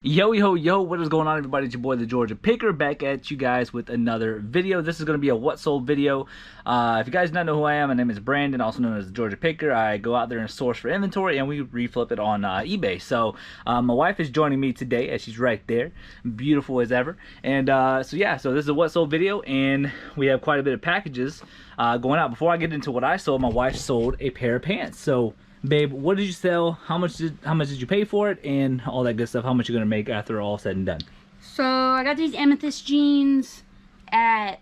Yo, what is going on, everybody? It's your boy, the Georgia Picker, back at you guys with another video. This is going to be a what sold video. If you guys don't know who I am, my name is Brandon, also known as the Georgia Picker. I go out there and source for inventory, and we reflip it on eBay. So my wife is joining me today, as she's right there, beautiful as ever. And so this is a what sold video, and we have quite a bit of packages going out. Before I get into what I sold, my wife sold a pair of pants. So babe, what did you sell? How much did you pay for it, and all that good stuff? How much you're gonna make after all said and done? So I got these amethyst jeans at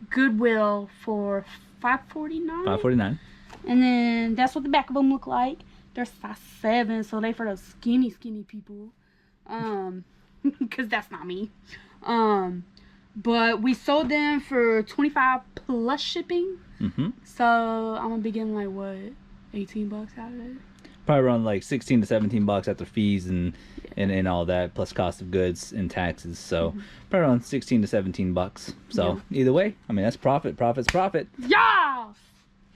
Goodwill for $5.49. $5.49. And then that's what the back of them look like. They're size 7, so they for those skinny people. Because that's not me. But we sold them for $25 plus shipping. So I'm gonna be getting like what, 18 bucks out of it? Probably around like 16 to 17 bucks after fees and all that, plus cost of goods and taxes. So probably around 16 to 17 bucks. So either way, I mean, that's profit. Profit's profit. Yeah.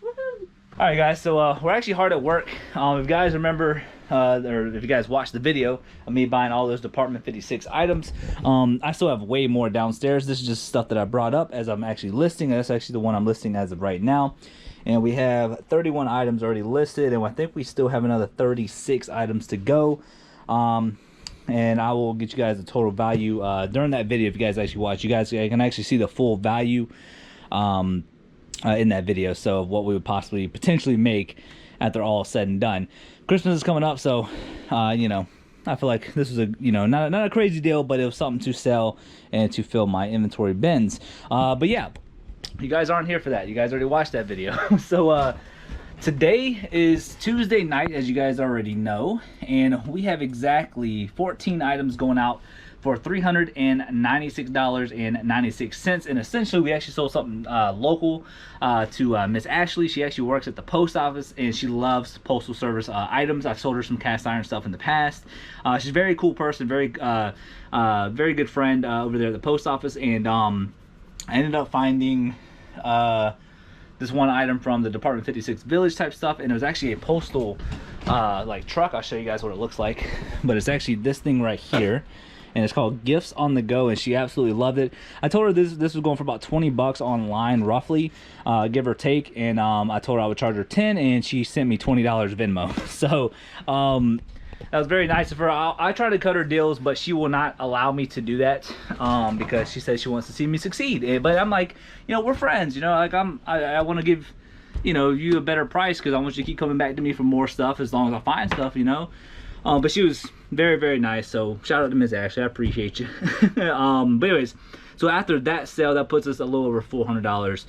Woohoo! All right, guys. So we're actually hard at work. If you guys remember, or if you guys watched the video of me buying all those Department 56 items, I still have way more downstairs. This is just stuff that I brought up as I'm actually listing. That's actually the one I'm listing as of right now. And we have 31 items already listed, and I think we still have another 36 items to go. And I will get you guys the total value during that video. If you guys actually watch, you guys can actually see the full value in that video. So what we would possibly potentially make after all said and done. Christmas is coming up, so you know, I feel like this was a, you know, not a crazy deal, but it was something to sell and to fill my inventory bins. But yeah, you guys aren't here for that. You guys already watched that video. So today is Tuesday night, as you guys already know, and we have exactly 14 items going out for $396.96. And essentially we actually sold something local to Miss Ashley. She actually works at the post office, and she loves postal service items. I've sold her some cast iron stuff in the past. She's a very cool person, very good friend over there at the post office. And I ended up finding this one item from the Department 56 Village type stuff, and it was actually a postal like truck. I'll show you guys what it looks like, but it's actually this thing right here, and it's called Gifts on the Go, and she absolutely loved it. I told her this was going for about 20 bucks online, roughly, give or take, and I told her I would charge her 10, and she sent me $20 Venmo. So that was very nice of her. I try to cut her deals, but she will not allow me to do that because she says she wants to see me succeed. But I'm like, you know, we're friends, you know, like I want to give, you know, you a better price because I want you to keep coming back to me for more stuff as long as I find stuff, you know. But she was very nice, so shout out to Ms. Ashley, I appreciate you. But anyways, so after that sale, that puts us a little over $400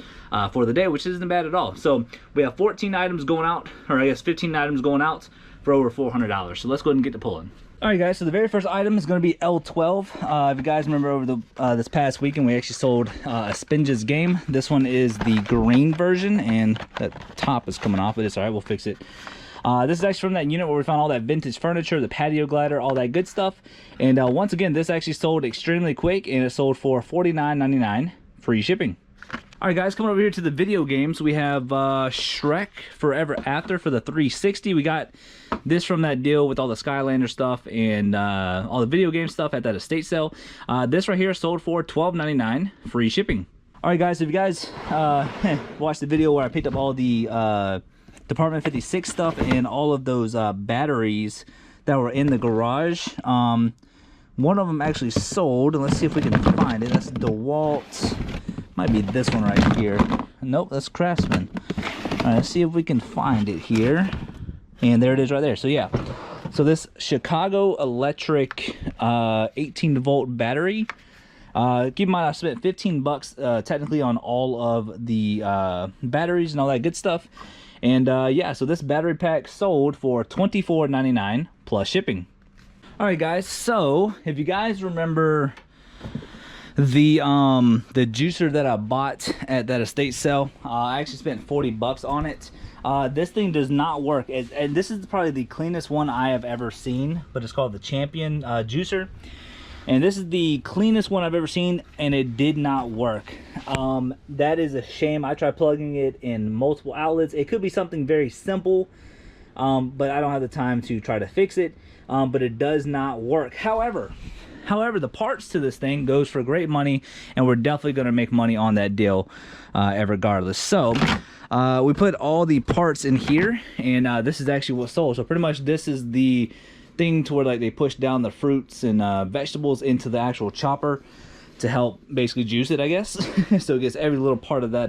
for the day, which isn't bad at all. So we have 14 items going out, or I guess 15 items going out for over $400. So let's go ahead and get to pulling. All right, guys, so the very first item is going to be L12. If you guys remember, over the this past weekend we actually sold a Spinges game. This one is the green version, and that top is coming off, but it's all right, we'll fix it. This is actually from that unit where we found all that vintage furniture, the patio glider, all that good stuff. And once again, this actually sold extremely quick, and it sold for $49.99, free shipping. All right, guys, coming over here to the video games, we have Shrek Forever After for the 360. We got this from that deal with all the Skylander stuff and all the video game stuff at that estate sale. This right here sold for $12.99, free shipping. All right, guys, if you guys watched the video where I picked up all the Department 56 stuff and all of those batteries that were in the garage, one of them actually sold, and let's see if we can find it. That's DeWalt. Might be this one right here. Nope, that's Craftsman. All right, let's see if we can find it here. And there it is right there. So yeah, so this Chicago Electric 18 volt battery. Keep in mind I spent 15 bucks technically on all of the batteries and all that good stuff. And yeah, so this battery pack sold for $24.99 plus shipping. All right, guys, so if you guys remember the juicer that I bought at that estate sale, I actually spent 40 bucks on it. This thing does not work, and this is probably the cleanest one I have ever seen, but it's called the Champion juicer, and this is the cleanest one I've ever seen, and it did not work. That is a shame. I tried plugging it in multiple outlets. It could be something very simple, but I don't have the time to try to fix it. but it does not work. However, the parts to this thing goes for great money, and we're definitely going to make money on that deal regardless. So we put all the parts in here, and this is actually what's sold. So pretty much this is the thing to where like they push down the fruits and vegetables into the actual chopper to help basically juice it, I guess. So it gets every little part of that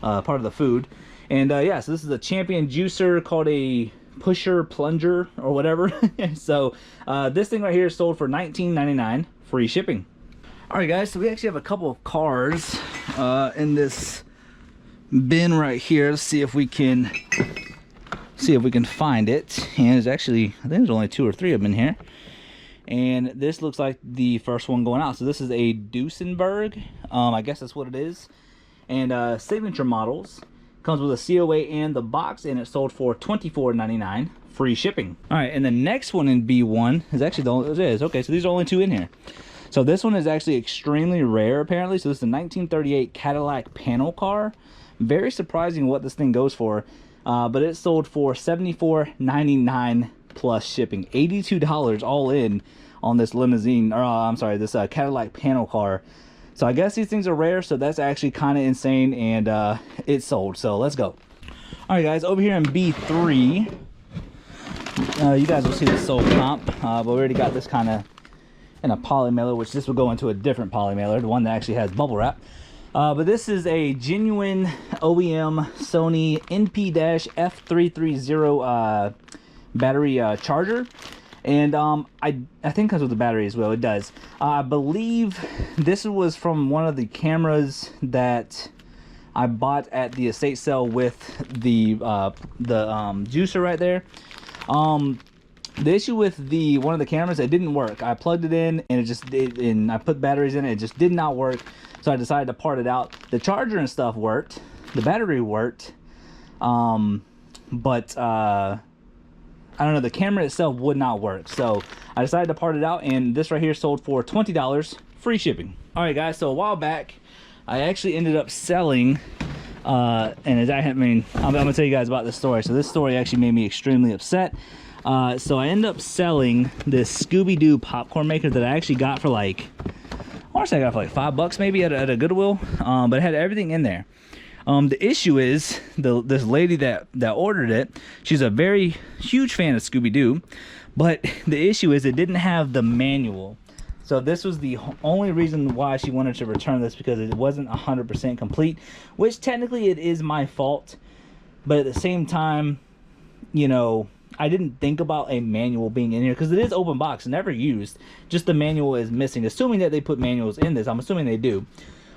part of the food. And yeah, so this is a Champion juicer called a pusher plunger or whatever. So this thing right here is sold for $19.99, free shipping. All right guys, so we actually have a couple of cars in this bin right here. Let's see if we can find it. And there's actually, I think there's only 2 or 3 of them in here, and this looks like the first one going out. So this is a Duesenberg, I guess that's what it is, and signature models. Comes with a COA and the box, and it's sold for $24.99, free shipping. All right, and the next one in B1 is actually the only, it is, okay, so these are only 2 in here. So this one is actually extremely rare apparently. So this is a 1938 Cadillac panel car. Very surprising what this thing goes for, but it's sold for $74.99 plus shipping. $82 all in on this limousine, or I'm sorry, this Cadillac panel car. So I guess these things are rare, so that's actually kind of insane, and it's sold. So let's go. All right, guys, over here in B3, you guys will see the sold comp, but we already got this kind of in a poly mailer, which this will go into a different poly mailer, the one that actually has bubble wrap. But this is a genuine OEM Sony NP-F330 battery charger. And I think comes with the battery as well. It does. I believe this was from one of the cameras that I bought at the estate sale with the juicer right there. The issue with one of the cameras, it didn't work. I plugged it in and and I put batteries in it. It just did not work. So I decided to part it out. The charger and stuff worked. The battery worked. But I don't know, the camera itself would not work. So I decided to part it out, and this right here sold for $20, free shipping. All right guys, so a while back I actually ended up selling and I'm gonna tell you guys about this story. So this story actually made me extremely upset. So I ended up selling this Scooby-Doo popcorn maker that I actually got for like, I want to say I got for like $5 maybe at a Goodwill, but it had everything in there. The issue is this lady that ordered it, she's a very huge fan of Scooby-Doo, but the issue is it didn't have the manual. So this was the only reason why she wanted to return this, because it wasn't 100% complete, which technically it is my fault, but at the same time, you know, I didn't think about a manual being in here because it is open box, never used. Just the manual is missing. Assuming that they put manuals in this, I'm assuming they do.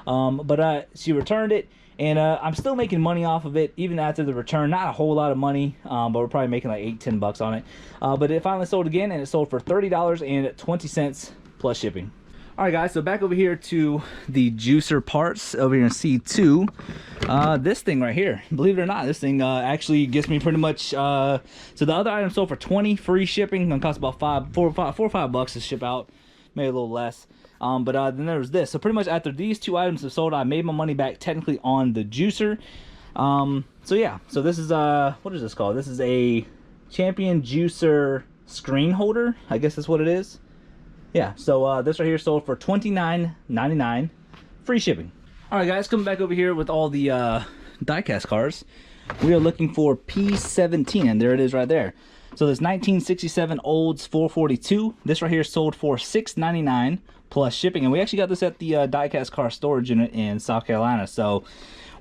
But she returned it, and I'm still making money off of it even after the return. Not a whole lot of money, but we're probably making like $8-10 on it. But it finally sold again, and it sold for $30.20 plus shipping. All right guys, so back over here to the juicer parts over here in C2. This thing right here, believe it or not, this thing actually gets me pretty much, so the other item sold for $20, free shipping. Gonna cost about $4 or $5 to ship out, maybe a little less. But then there was this. So pretty much after these 2 items have sold, I made my money back technically on the juicer. So yeah, so this is what is this called? This is a Champion juicer screen holder, I guess that's what it is. Yeah, so this right here sold for $29.99, free shipping. All right guys, coming back over here with all the diecast cars. We are looking for P17, and there it is right there. So this 1967 Olds 442, this right here sold for $6.99 plus shipping, and we actually got this at the diecast car storage unit in South Carolina. So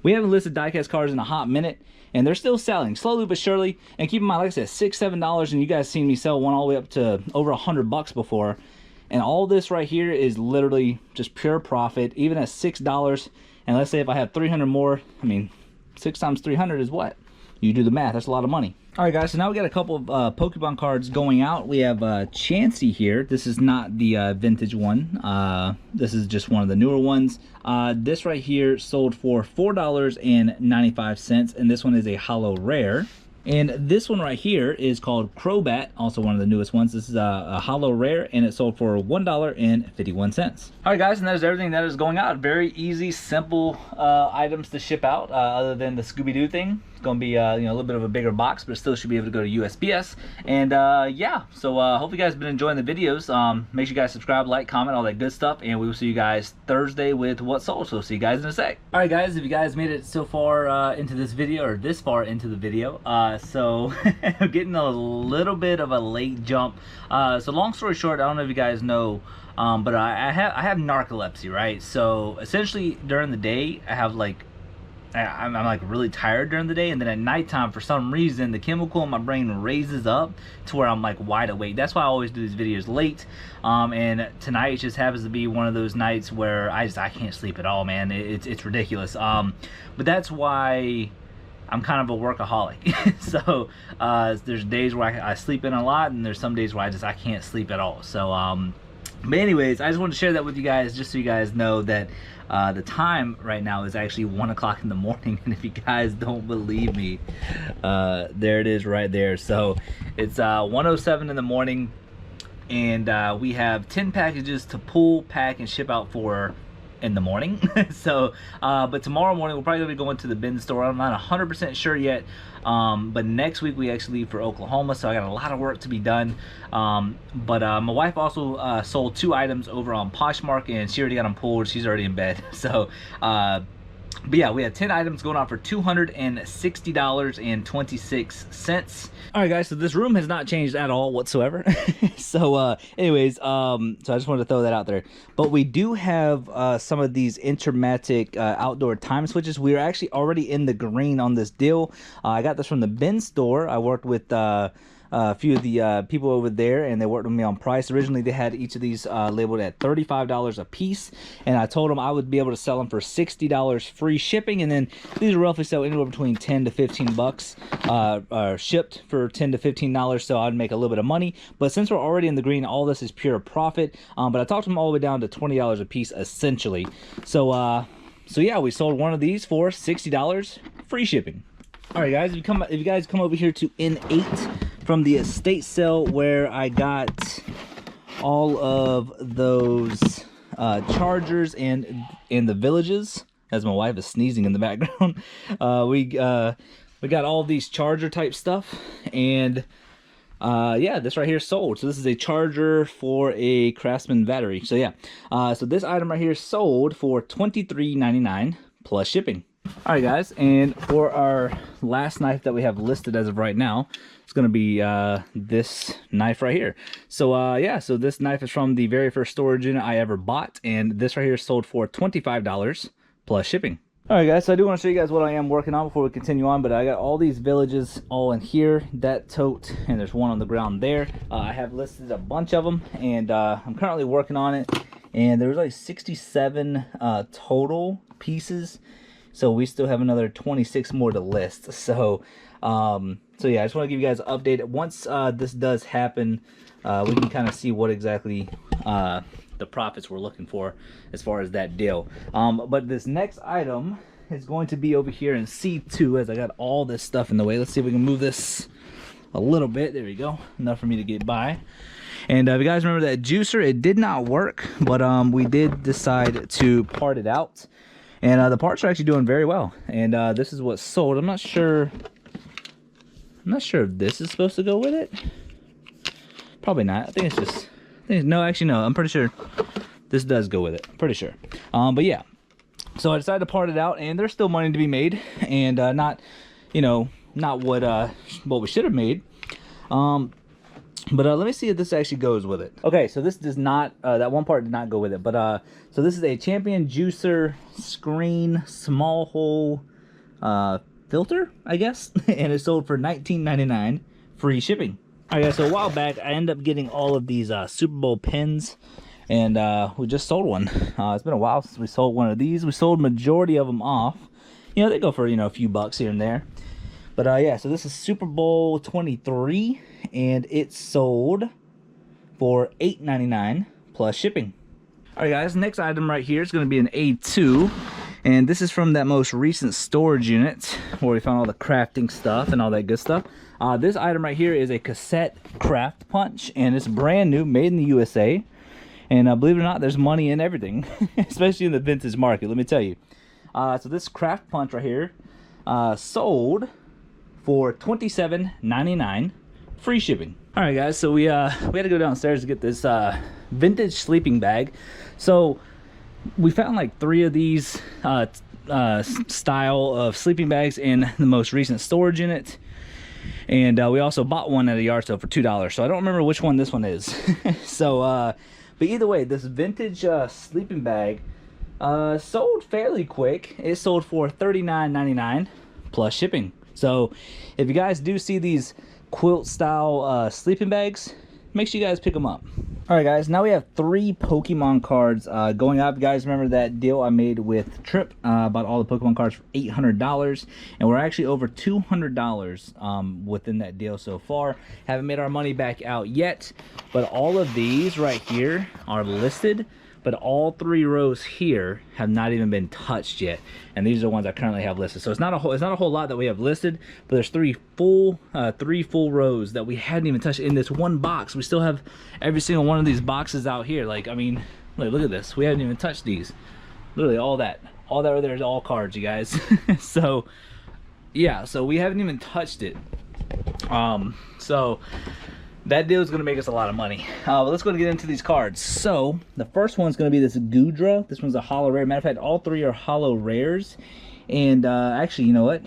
we haven't listed diecast cars in a hot minute, and they're still selling slowly but surely. And keep in mind, like I said, $6-7, and you guys seen me sell one all the way up to over $100 before. And all this right here is literally just pure profit, even at $6. And let's say if I have 300 more, I mean, 6 times 300 is what? You do the math, that's a lot of money. All right guys, so now we got a couple of Pokemon cards going out. We have Chansey here. This is not the vintage one. This is just one of the newer ones. This right here sold for $4.95, and this one is a holo rare. And this one right here is called Crobat, also one of the newest ones. This is a holo rare, and it sold for $1.51. All right, guys, and that is everything that is going out. Very easy, simple items to ship out, other than the Scooby-Doo thing. gonna be a little bit of a bigger box, but it still should be able to go to USPS. And yeah, so hope you guys have been enjoying the videos. Make sure you guys subscribe, like, comment, all that good stuff, and we will see you guys Thursday with What Sold. So see you guys in a sec. All right, guys, if you guys made it so far into this video, or this far into the video, so I'm getting a little bit of a late jump. So long story short, I don't know if you guys know, but I have narcolepsy, right? So essentially during the day I have like I'm like really tired during the day, and then at nighttime for some reason the chemical in my brain raises up to where I'm like wide awake. That's why I always do these videos late. And tonight just happens to be one of those nights where I can't sleep at all, man. It's ridiculous. But that's why I'm kind of a workaholic. So there's days where I sleep in a lot, and there's some days where I can't sleep at all. So but anyways, I just wanted to share that with you guys, just so you guys know that the time right now is actually 1 o'clock in the morning. And if you guys don't believe me, there it is right there. So it's 1:07 in the morning, and we have 10 packages to pull, pack, and ship out for in the morning. So but tomorrow morning we're probably gonna be going to the bin store. I'm not 100% sure yet, but next week we actually leave for Oklahoma, so I got a lot of work to be done. But my wife also sold 2 items over on Poshmark, and she already got them pulled. She's already in bed. So but yeah, we had 10 items going on for $260.26. All right, guys, so this room has not changed at all whatsoever. So anyways, so I just wanted to throw that out there. But we do have some of these Intermatic outdoor time switches. We are actually already in the green on this deal. I got this from the bin store. I worked with a few of the people over there, and they worked with me on price. Originally they had each of these labeled at $35 a piece, and I told them I would be able to sell them for $60 free shipping, and then these are roughly sell anywhere between 10 to 15 bucks shipped for $10 to $15, so I'd make a little bit of money. But since we're already in the green, all this is pure profit. But I talked them all the way down to $20 a piece essentially. So yeah, we sold one of these for $60 free shipping. All right, guys, if you guys come over here to N8 from the estate sale where I got all of those chargers and the villages, as my wife is sneezing in the background. We got all these charger type stuff, and yeah, this right here sold. So this is a charger for a Craftsman battery. So yeah, so this item right here sold for $23.99 plus shipping. All right, guys, and for our last knife that we have listed as of right now, it's going to be this knife right here. So yeah, so this knife is from the very first storage unit I ever bought, and this right here sold for $25 plus shipping. All right, guys, so I do want to show you guys what I am working on before we continue on, but I got all these villages all in here, that tote, and there's one on the ground there. I have listed a bunch of them, and I'm currently working on it, and there's like 67 total pieces. So we still have another 26 more to list. So so yeah, I just want to give you guys an update. Once this does happen, we can kind of see what exactly the profits we're looking for as far as that deal. But this next item is going to be over here in C2, as I got all this stuff in the way. Let's see if we can move this a little bit. There we go, enough for me to get by. And if you guys remember that juicer, it did not work, but we did decide to part it out. And the parts are actually doing very well. And this is what sold. I'm not sure if this is supposed to go with it. Probably not. I think it's just, no, actually no, I'm pretty sure this does go with it. Pretty sure. But yeah, so I decided to part it out, and there's still money to be made, and not, you know, not what we should have made. But let me see if this actually goes with it. Okay, so this does not, that one part did not go with it. But so this is a Champion Juicer Screen Small Hole filter, I guess. And it sold for $19.99 free shipping. All right, guys, so a while back I ended up getting all of these Super Bowl pins, and we just sold one. It's been a while since we sold one of these. We sold majority of them off. You know, they go for, you know, a few bucks here and there. But yeah, so this is Super Bowl 23, and it sold for $8.99 plus shipping. All right, guys, next item right here is going to be an A2, and this is from that most recent storage unit where we found all the crafting stuff and all that good stuff. This item right here is a cassette craft punch, and it's brand new, made in the USA. And believe it or not, there's money in everything, especially in the vintage market, let me tell you. So this craft punch right here sold for $27.99, free shipping. All right, guys. So we had to go downstairs to get this vintage sleeping bag. So we found like 3 of these style of sleeping bags in the most recent storage unit, and we also bought one at a yard sale for $2. So I don't remember which one this one is. So but either way, this vintage sleeping bag sold fairly quick. It sold for $39.99 plus shipping. So if you guys do see these quilt style sleeping bags, make sure you guys pick them up. All right, guys, now we have 3 Pokemon cards going up. You guys remember that deal I made with Trip about all the Pokemon cards for $800, and we're actually over $200 within that deal so far. Haven't made our money back out yet, but all of these right here are listed, but all 3 rows here have not even been touched yet, and these are the ones I currently have listed. So it's not a whole lot that we have listed, but there's 3 full rows that we hadn't even touched in this one box. We still have every single one of these boxes out here. Like, I mean, look at this. We haven't even touched these. Literally all that right there is all cards, you guys. So yeah, so we haven't even touched it. So that deal is going to make us a lot of money. But let's go and get into these cards. So the first one's going to be this Goodra. This one's a holo rare. Matter of fact, all 3 are holo rares. And actually, you know what?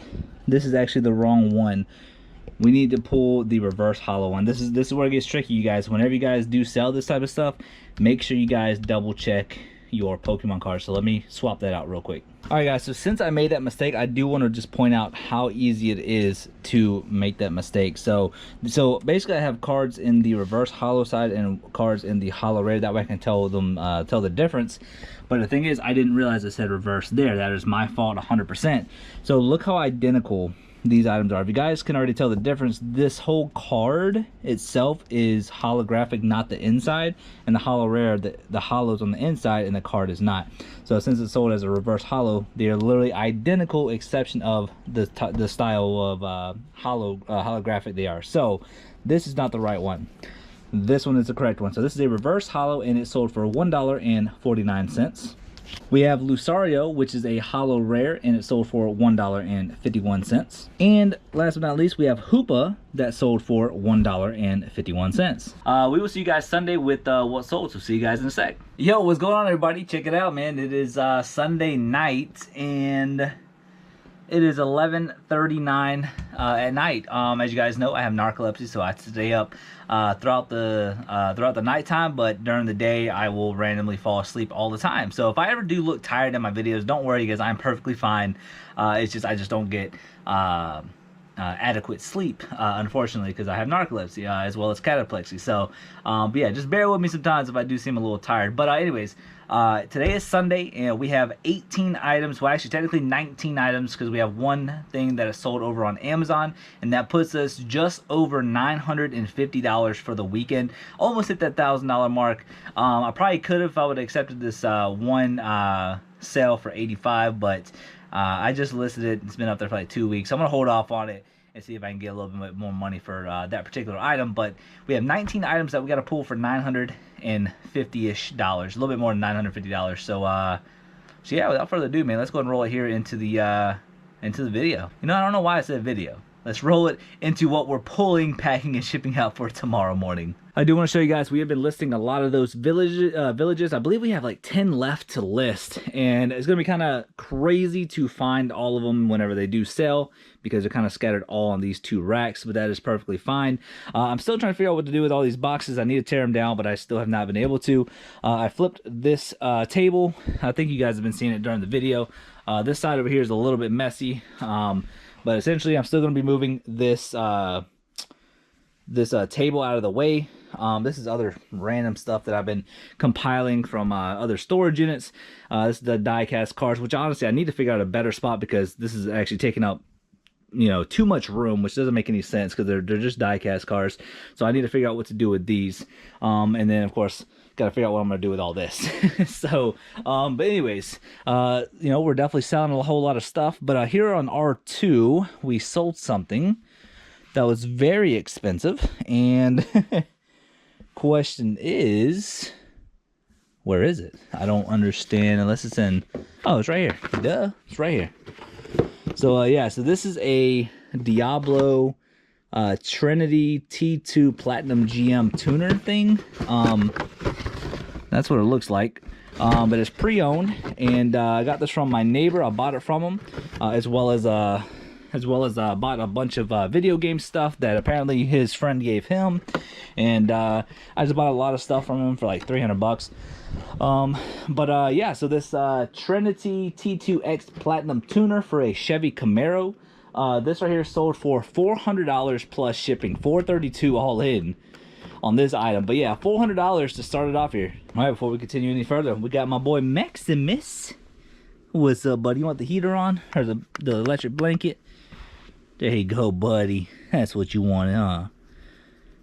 This is actually the wrong one. We need to pull the reverse holo one. This is where it gets tricky, you guys. Whenever you guys do sell this type of stuff, make sure you guys double check your Pokemon cards. So let me swap that out real quick. All right, guys, so since I made that mistake, I do want to just point out how easy it is to make that mistake. So basically I have cards in the reverse holo side and cards in the holo rare. That way I can tell them tell the difference. But the thing is, I didn't realize it said reverse there. That is my fault 100%. So look how identical these items are. If you guys can already tell the difference, this whole card itself is holographic, not the inside, and the holo rare, the holo's on the inside and the card is not. So since it's sold as a reverse holo, they are literally identical, exception of the style of holographic they are. So this is not the right one. This one is the correct one. So this is a reverse holo, and it sold for $1.49. We have Lucario, which is a holo rare, and it sold for $1.51. And last but not least, we have Hoopa, that sold for $1.51. We will see you guys Sunday with what sold, so see you guys in a sec. Yo, what's going on, everybody? Check it out, man. It is Sunday night, and it is 11:39 at night. As you guys know, I have narcolepsy, so I stay up throughout the nighttime, but during the day I will randomly fall asleep all the time. So if I ever do look tired in my videos, don't worry, guys. I'm perfectly fine. It's just I just don't get adequate sleep, unfortunately, because I have narcolepsy as well as cataplexy. So but yeah, just bear with me sometimes if I do seem a little tired. But anyways, today is Sunday, and we have 18 items. Well, actually technically 19 items, because we have one thing that is sold over on Amazon, and that puts us just over $950 for the weekend. Almost hit that $1,000 mark. I probably could have if I would have accepted this one sale for $85, but I just listed it. It's been up there for like 2 weeks. So I'm gonna hold off on it and see if I can get a little bit more money for that particular item. But we have 19 items that we got to pull for $950-ish, a little bit more than $950. So yeah, without further ado, man, let's go and roll it here into the video. You know, I don't know why I said video. Let's roll it into what we're pulling, packing, and shipping out for tomorrow morning. I do want to show you guys, we have been listing a lot of those villages. I believe we have like 10 left to list, and it's going to be kind of crazy to find all of them whenever they do sell, because they're kind of scattered all on these 2 racks, but that is perfectly fine. I'm still trying to figure out what to do with all these boxes. I need to tear them down, but I still have not been able to. I flipped this table. I think you guys have been seeing it during the video. This side over here is a little bit messy, but essentially I'm still going to be moving this table out of the way. This is other random stuff that I've been compiling from other storage units. This is the die-cast cards, which honestly I need to figure out a better spot, because this is actually taking up, you know, too much room, which doesn't make any sense because they're just die-cast cars. So I need to figure out what to do with these, and then of course got to figure out what I'm gonna do with all this. So but anyways, you know, we're definitely selling a whole lot of stuff. But here on R2 we sold something that was very expensive, and question is, where is it? I don't understand unless it's in, oh, it's right here. Duh, it's right here. So yeah, so this is a Diablo Trinity T2 Platinum GM tuner thing. That's what it looks like. But it's pre-owned, and I got this from my neighbor. I bought it from him, as well as bought a bunch of video game stuff that apparently his friend gave him, and I just bought a lot of stuff from him for like 300 bucks. Yeah, so this Trinity T2X Platinum tuner for a Chevy Camaro. This right here sold for $400 plus shipping, $432 all in on this item. But yeah, $400 to start it off here. All right, before we continue any further, we got my boy Maximus. What's up, buddy? You want the heater on, or the electric blanket? There you go, buddy. That's what you want, huh?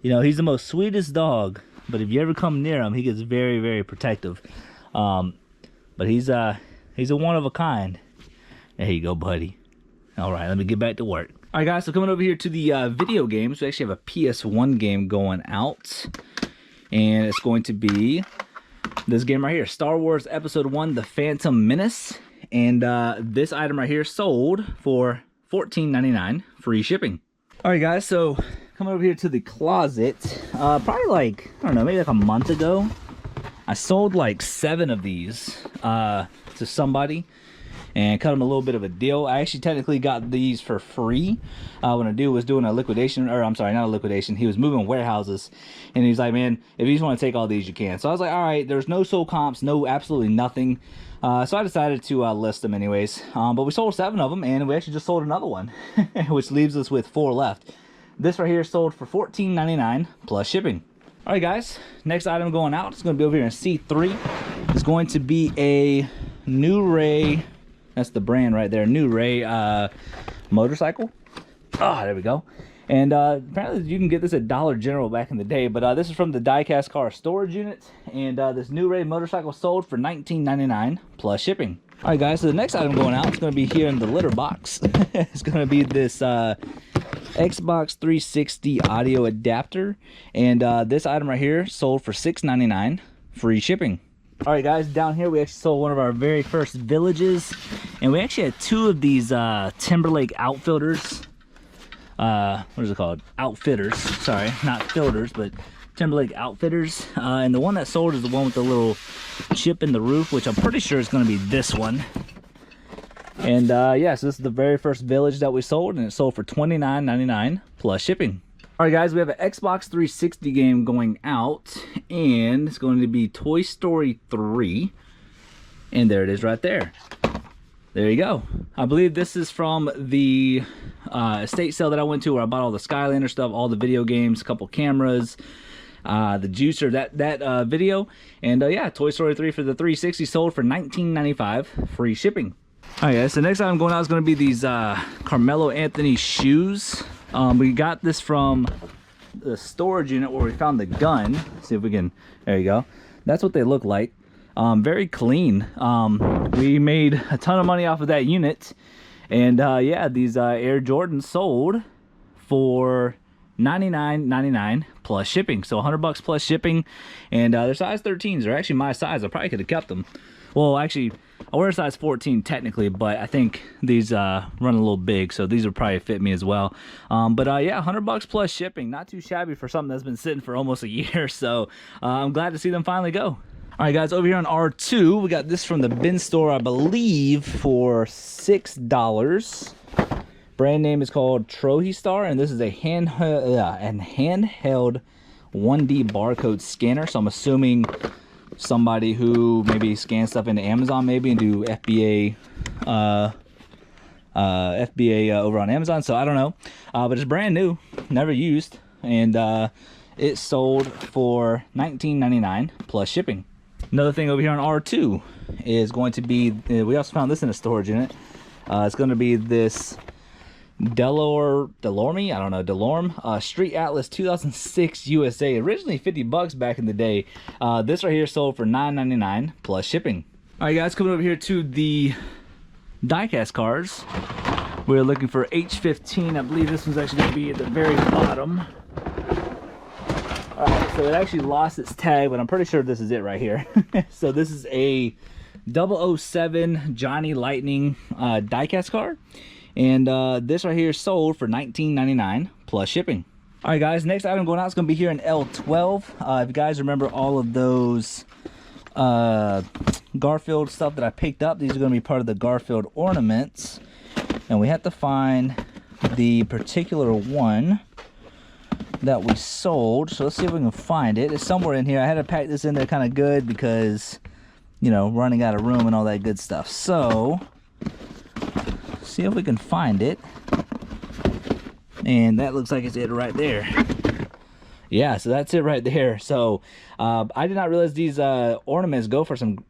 You know, he's the most sweetest dog, but if you ever come near him, he gets very, very protective. But he's a one of a kind. There you go, buddy. All right, let me get back to work. All right, guys, so coming over here to the video games, we actually have a PS1 game going out, and it's going to be this game right here, Star Wars Episode 1, The Phantom Menace, and this item right here sold for $14.99, free shipping. All right, guys, so coming over here to the closet, probably like, I don't know, maybe like a month ago, I sold like 7 of these to somebody, and cut him a little bit of a deal. I actually technically got these for free when a dude was doing a liquidation, or I'm sorry, not a liquidation. He was moving warehouses, and he's like, man, if you just want to take all these, you can. So I was like, all right, there's no sold comps, no absolutely nothing. So I decided to list them anyways. But we sold 7 of them, and we actually just sold another one, which leaves us with 4 left. This right here sold for $14.99 plus shipping. All right, guys, next item going out, it's going to be over here in C3. It's going to be a New Ray. That's the brand right there, New Ray motorcycle. Ah, there we go. And apparently you can get this at Dollar General back in the day, but this is from the Diecast Car Storage Unit, and this New Ray motorcycle sold for $19.99 plus shipping. All right, guys, so the next item going out is going to be here in the litter box. It's going to be this Xbox 360 audio adapter, and this item right here sold for $6.99, free shipping. All right, guys, down here we actually sold one of our very first villages, and we actually had 2 of these Timberlake outfielders. What is it called? Outfitters. Sorry, not filters, but Timberlake outfitters. And the one that sold is the one with the little chip in the roof, which I'm pretty sure is going to be this one. And yeah, so this is the very first village that we sold, and it sold for $29.99 plus shipping. All right, guys, we have an Xbox 360 game going out, and it's going to be Toy Story 3. And there it is right there. There you go. I believe this is from the estate sale that I went to, where I bought all the Skylander stuff, all the video games, a couple cameras, the juicer, that video. And yeah, Toy Story 3 for the 360 sold for $19.95, free shipping. All right, guys, so next item going out is going to be these Carmelo Anthony shoes. We got this from the storage unit where we found the gun. Let's see if we can, there you go. That's what they look like. Very clean. We made a ton of money off of that unit. And yeah, these Air Jordans sold for $99.99 plus shipping. So $100 plus shipping. And they're size 13s. They're actually my size. I probably could have kept them. Well, actually, I wear a size 14 technically, but I think these run a little big, so these would probably fit me as well. But yeah, $100 plus shipping, not too shabby for something that's been sitting for almost a year. So I'm glad to see them finally go. All right, guys, over here on R2, we got this from the bin store, I believe, for $6. Brand name is called Trohi Star, and this is a handheld 1D barcode scanner. So I'm assuming somebody who maybe scans stuff into Amazon maybe and do FBA over on Amazon. So I don't know, but it's brand new, never used, and it sold for $19.99 plus shipping. Another thing over here on R2 is going to be, we also found this in a storage unit. It's going to be this Delorme Street Atlas 2006 USA, originally $50 back in the day. This right here sold for $9.99 plus shipping. All right, guys, coming over here to the diecast cars, we're looking for H15. I believe this one's actually going to be at the very bottom. All right, so it actually lost its tag, but I'm pretty sure this is it right here. So this is a 007 Johnny Lightning diecast car. And this right here sold for $19.99 plus shipping. All right, guys, next item going out is going to be here in L12. If you guys remember all of those Garfield stuff that I picked up, these are going to be part of the Garfield ornaments. And we have to find the particular one that we sold. So let's see if we can find it. It's somewhere in here. I had to pack this in there kind of good because, you know, running out of room and all that good stuff. So see if we can find it. And that looks like it's it right there. Yeah, so that's it right there. So I did not realize these ornaments go for some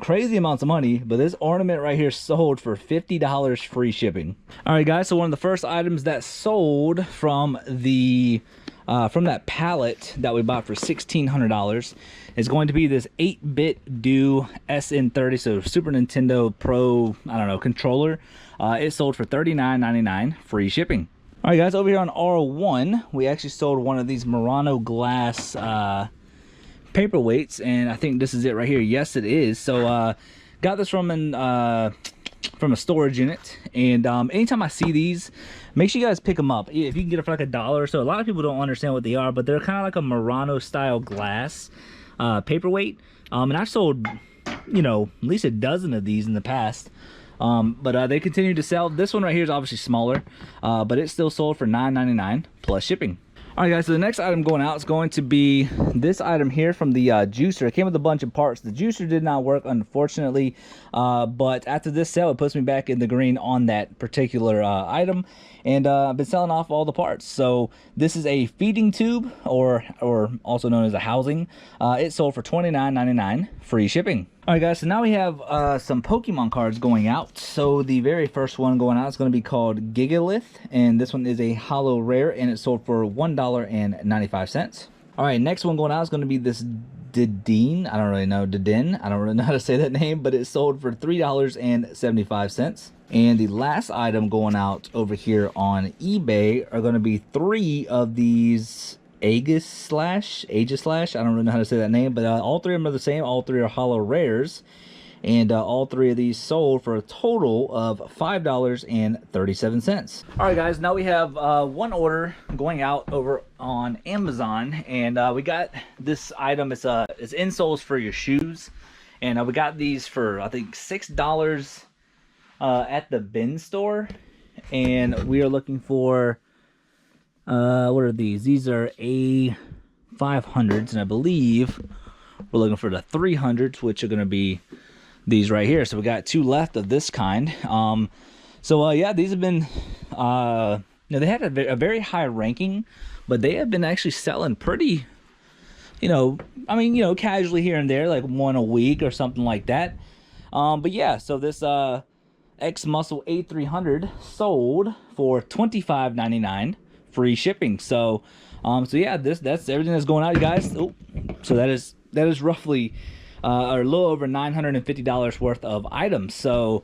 crazy amounts of money, but this ornament right here sold for $50 free shipping. All right, guys, so one of the first items that sold from the from that pallet that we bought for $1,600 is going to be this 8-bit Do SN30, so Super Nintendo Pro, I don't know, controller. It sold for $39.99 free shipping. All right, guys, over here on R1, we actually sold one of these Murano glass paperweights, and I think this is it right here. Yes, it is. So got this from a storage unit, and anytime I see these, make sure you guys pick them up. If you can get it for like $1 or so. A lot of people don't understand what they are, but they're kind of like a Murano style glass paperweight. And I've sold, you know, at least a dozen of these in the past. But they continue to sell. This one right here is obviously smaller, but it still sold for $9.99 plus shipping. All right, guys, so the next item going out is going to be this item here from the juicer. It came with a bunch of parts. The juicer did not work, unfortunately, but after this sale, it puts me back in the green on that particular item, and I've been selling off all the parts. So this is a feeding tube, or also known as a housing. It sold for $29.99 free shipping. All right, guys, so now we have some Pokemon cards going out. So the very first one going out is going to be called Gigalith, and this one is a holo rare, and it sold for $1.95. All right, next one going out is going to be this Dedenne. I don't really know how to say that name, but it sold for $3.75. And the last item going out over here on eBay are going to be 3 of these Aegis Slash, I don't really know how to say that name, but all 3 of them are the same. All 3 are holo rares, and all 3 of these sold for a total of $5.37. All right, guys, now we have one order going out over on Amazon, and we got this item. It's insoles for your shoes, and we got these for I think $6 at the bin store, and we are looking for what are these? These are A500s, and I believe we're looking for the 300s, which are going to be these right here. So we got 2 left of this kind. Yeah, these have been, they had a very high ranking, but they have been actually selling pretty, casually here and there, like one a week or something like that. But yeah, so this X Muscle A300 sold for $25.99. free shipping. So yeah, that's everything that's going out, you guys. So that is roughly a little over $950 worth of items. So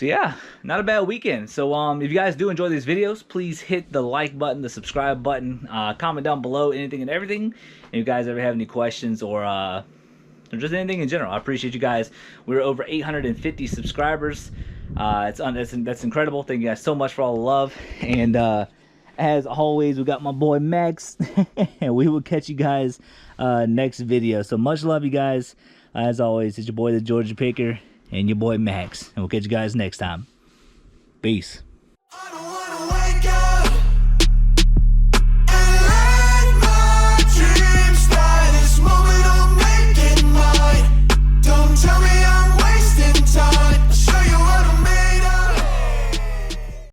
yeah, not a bad weekend. So if you guys do enjoy these videos, please hit the like button, the subscribe button, comment down below anything and everything. And if you guys ever have any questions or just anything in general, I appreciate you guys. We're over 850 subscribers. That's incredible. Thank you guys so much for all the love. And as always, we got my boy Max, and we will catch you guys next video. So much love, you guys. As always, it's your boy, the Georgia Picker, and your boy Max, and we'll catch you guys next time. Peace.